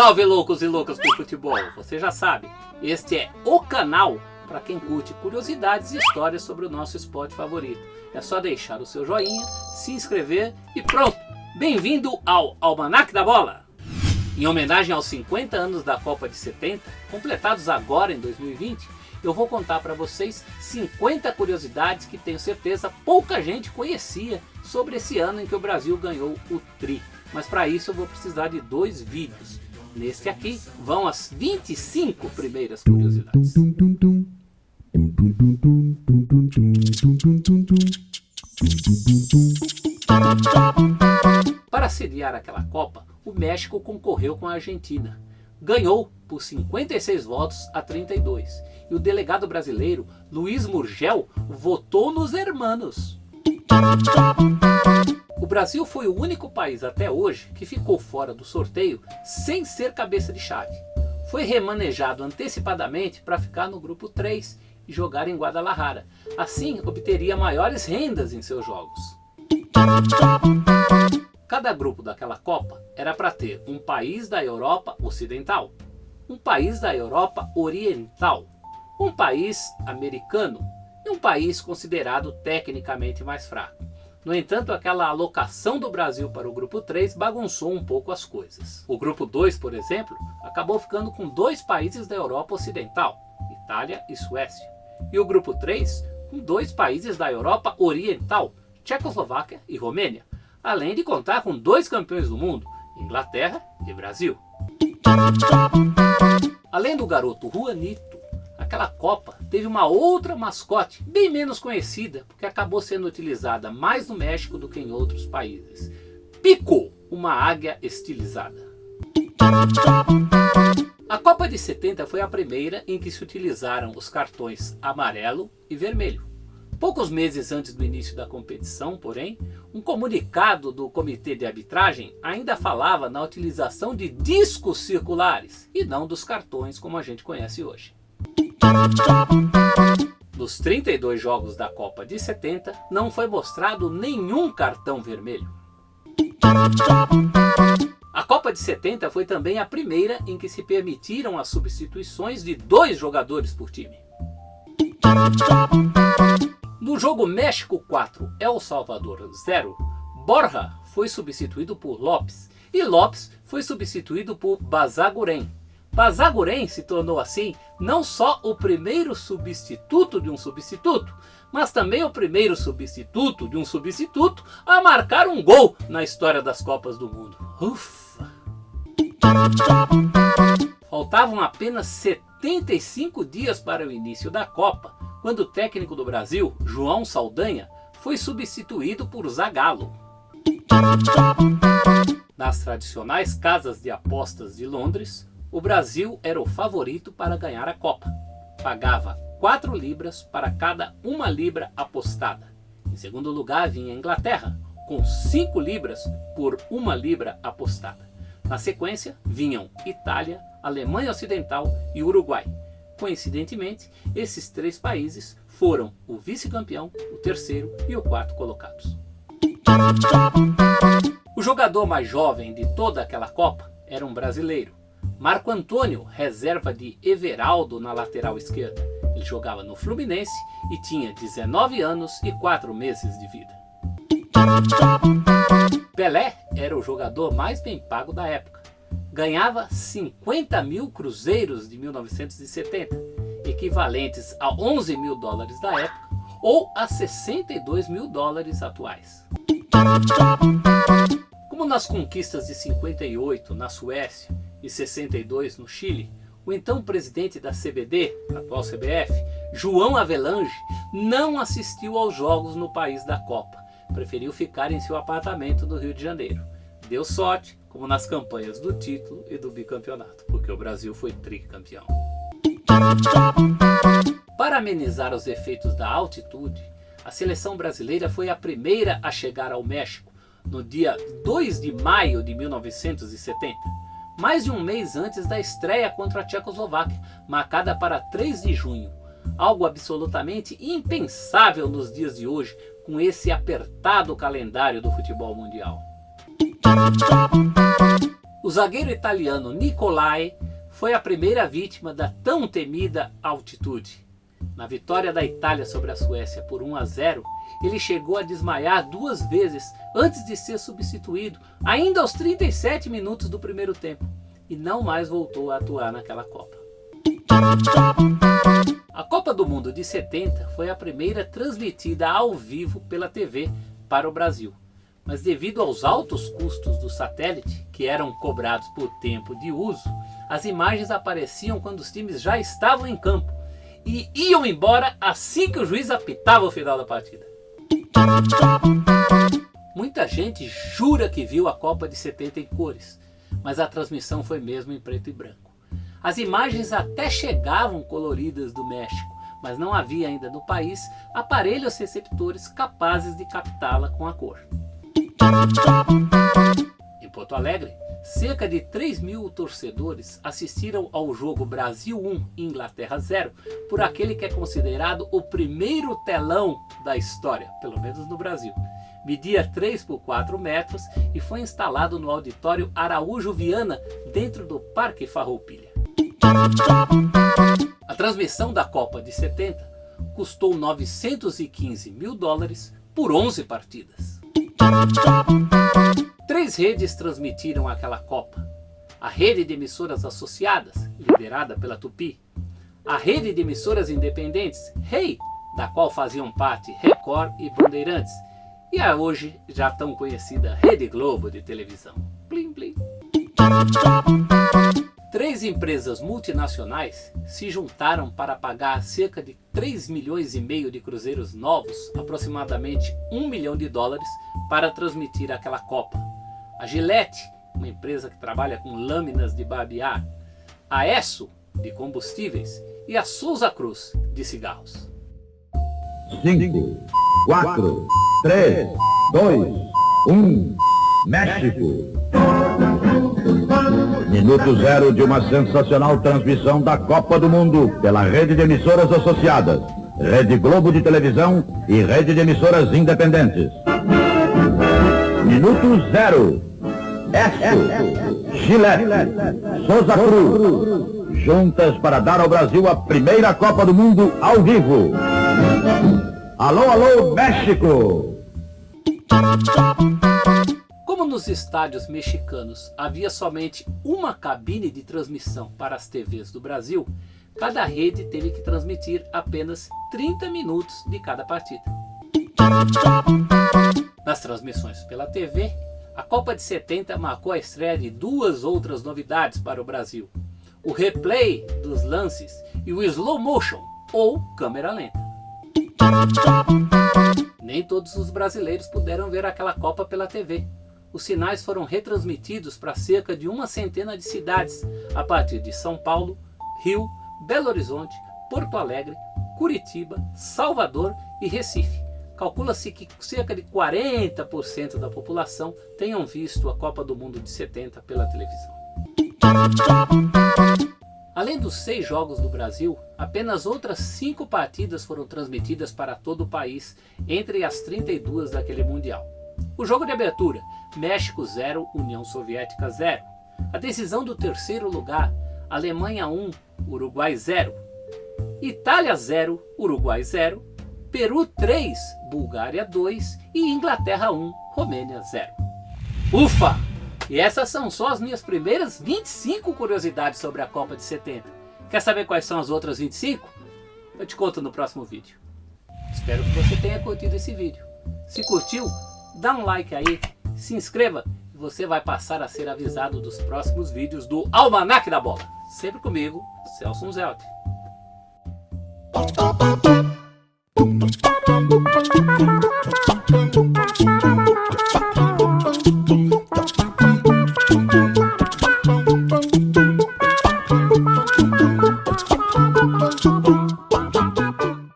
Salve loucos e loucas do futebol! Você já sabe, este é o canal para quem curte curiosidades e histórias sobre o nosso esporte favorito. É só deixar o seu joinha, se inscrever e pronto! Bem-vindo ao Almanac da Bola! Em homenagem aos 50 anos da Copa de 70, completados agora em 2020, eu vou contar para vocês 50 curiosidades que tenho certeza pouca gente conhecia sobre esse ano em que o Brasil ganhou o Tri. Mas para isso eu vou precisar de 2 vídeos. Neste aqui vão as 25 primeiras curiosidades. Para sediar aquela Copa, o México concorreu com a Argentina. Ganhou por 56 votos a 32. E o delegado brasileiro, Luiz Murgel, votou nos hermanos. O Brasil foi o único país até hoje que ficou fora do sorteio sem ser cabeça de chave. Foi remanejado antecipadamente para ficar no grupo 3 e jogar em Guadalajara. Assim, obteria maiores rendas em seus jogos. Cada grupo daquela Copa era para ter um país da Europa Ocidental, um país da Europa Oriental, um país americano e um país considerado tecnicamente mais fraco. No entanto, aquela alocação do Brasil para o grupo 3 bagunçou um pouco as coisas. O grupo 2, por exemplo, acabou ficando com 2 países da Europa Ocidental, Itália e Suécia. E o grupo 3 com 2 países da Europa Oriental, Tchecoslováquia e Romênia. Além de contar com 2 campeões do mundo, Inglaterra e Brasil. Além do garoto Juanito, aquela Copa teve uma outra mascote, bem menos conhecida, porque acabou sendo utilizada mais no México do que em outros países. Pico, uma águia estilizada. A Copa de 70 foi a primeira em que se utilizaram os cartões amarelo e vermelho. Poucos meses antes do início da competição, porém, um comunicado do comitê de arbitragem ainda falava na utilização de discos circulares e não dos cartões como a gente conhece hoje. Nos 32 jogos da Copa de 70, não foi mostrado nenhum cartão vermelho. A Copa de 70 foi também a primeira em que se permitiram as substituições de 2 jogadores por time. No jogo México 4, El Salvador 0, Borja foi substituído por Lopes e Lopes foi substituído por Basaguren. Basaguren se tornou assim não só o primeiro substituto de um substituto, mas também o primeiro substituto de um substituto a marcar um gol na história das Copas do Mundo. Ufa! Faltavam apenas 75 dias para o início da Copa, quando o técnico do Brasil, João Saldanha, foi substituído por Zagallo. Nas tradicionais casas de apostas de Londres, o Brasil era o favorito para ganhar a Copa. Pagava 4 libras para cada 1 libra apostada. Em segundo lugar vinha a Inglaterra, com 5 libras por 1 libra apostada. Na sequência vinham Itália, Alemanha Ocidental e Uruguai. Coincidentemente, esses 3 países foram o vice-campeão, o terceiro e o 4º colocados. O jogador mais jovem de toda aquela Copa era um brasileiro. Marco Antônio, reserva de Everaldo na lateral esquerda. Ele jogava no Fluminense e tinha 19 anos e 4 meses de vida. Pelé era o jogador mais bem pago da época. Ganhava 50 mil cruzeiros de 1970, equivalentes a 11 mil dólares da época ou a 62 mil dólares atuais. Como nas conquistas de 58 na Suécia e 62 no Chile, o então presidente da CBD, atual CBF, João Avelange, não assistiu aos jogos no país da Copa. Preferiu ficar em seu apartamento no Rio de Janeiro. Deu sorte, como nas campanhas do título e do bicampeonato, porque o Brasil foi tricampeão. Para amenizar os efeitos da altitude, a seleção brasileira foi a primeira a chegar ao México no dia 2 de maio de 1970, mais de um mês antes da estreia contra a Tchecoslováquia, marcada para 3 de junho. Algo absolutamente impensável nos dias de hoje, com esse apertado calendário do futebol mundial. O zagueiro italiano Nicolai foi a primeira vítima da tão temida altitude. Na vitória da Itália sobre a Suécia por 1-0, ele chegou a desmaiar 2 vezes antes de ser substituído, ainda aos 37 minutos do primeiro tempo, e não mais voltou a atuar naquela Copa. A Copa do Mundo de 70 foi a primeira transmitida ao vivo pela TV para o Brasil, mas devido aos altos custos do satélite, que eram cobrados por tempo de uso, as imagens apareciam quando os times já estavam em campo e iam embora assim que o juiz apitava o final da partida. Muita gente jura que viu a Copa de 70 em cores, mas a transmissão foi mesmo em preto e branco. As imagens até chegavam coloridas do México, mas não havia ainda no país aparelhos receptores capazes de captá-la com a cor. Em Porto Alegre, cerca de 3.000 torcedores assistiram ao jogo Brasil 1, Inglaterra 0, por aquele que é considerado o primeiro telão da história, pelo menos no Brasil. Media 3 por 4 metros e foi instalado no auditório Araújo Viana, dentro do Parque Farroupilha. A transmissão da Copa de 70 custou $915 mil por 11 partidas. 3 redes transmitiram aquela Copa: a rede de emissoras associadas, liderada pela Tupi, a rede de emissoras independentes, REI, da qual faziam parte Record e Bandeirantes, e a hoje já tão conhecida Rede Globo de televisão. Plim, plim. 3 empresas multinacionais se juntaram para pagar cerca de 3,5 milhões de cruzeiros novos, aproximadamente $1 milhão, para transmitir aquela Copa. A Gillette, uma empresa que trabalha com lâminas de barbear, a Esso, de combustíveis, e a Souza Cruz, de cigarros. 5, 4, 3, 2, 1, México. Minuto zero de uma sensacional transmissão da Copa do Mundo pela rede de emissoras associadas, Rede Globo de televisão e rede de emissoras independentes. Minuto zero. Esso, Gillette, Souza Cruz, juntas para dar ao Brasil a primeira Copa do Mundo ao vivo. Alô, alô, México! Como nos estádios mexicanos havia somente uma cabine de transmissão para as TVs do Brasil, cada rede teve que transmitir apenas 30 minutos de cada partida. Nas transmissões pela TV, a Copa de 70 marcou a estreia de 2 outras novidades para o Brasil: o replay dos lances e o slow motion, ou câmera lenta. Nem todos os brasileiros puderam ver aquela Copa pela TV. Os sinais foram retransmitidos para cerca de 100 de cidades, a partir de São Paulo, Rio, Belo Horizonte, Porto Alegre, Curitiba, Salvador e Recife. Calcula-se que cerca de 40% da população tenham visto a Copa do Mundo de 70 pela televisão. Além dos 6 jogos do Brasil, apenas outras 5 partidas foram transmitidas para todo o país entre as 32 daquele Mundial. O jogo de abertura, México 0, União Soviética 0. A decisão do terceiro lugar, Alemanha 1, Uruguai 0. Itália 0, Uruguai 0. Peru 3, Bulgária 2 e Inglaterra 1, Romênia 0. Ufa! E essas são só as minhas primeiras 25 curiosidades sobre a Copa de 70. Quer saber quais são as outras 25? Eu te conto no próximo vídeo. Espero que você tenha curtido esse vídeo. Se curtiu, dá um like aí, se inscreva e você vai passar a ser avisado dos próximos vídeos do Almanac da Bola. Sempre comigo, Celso Zelt. Thank you.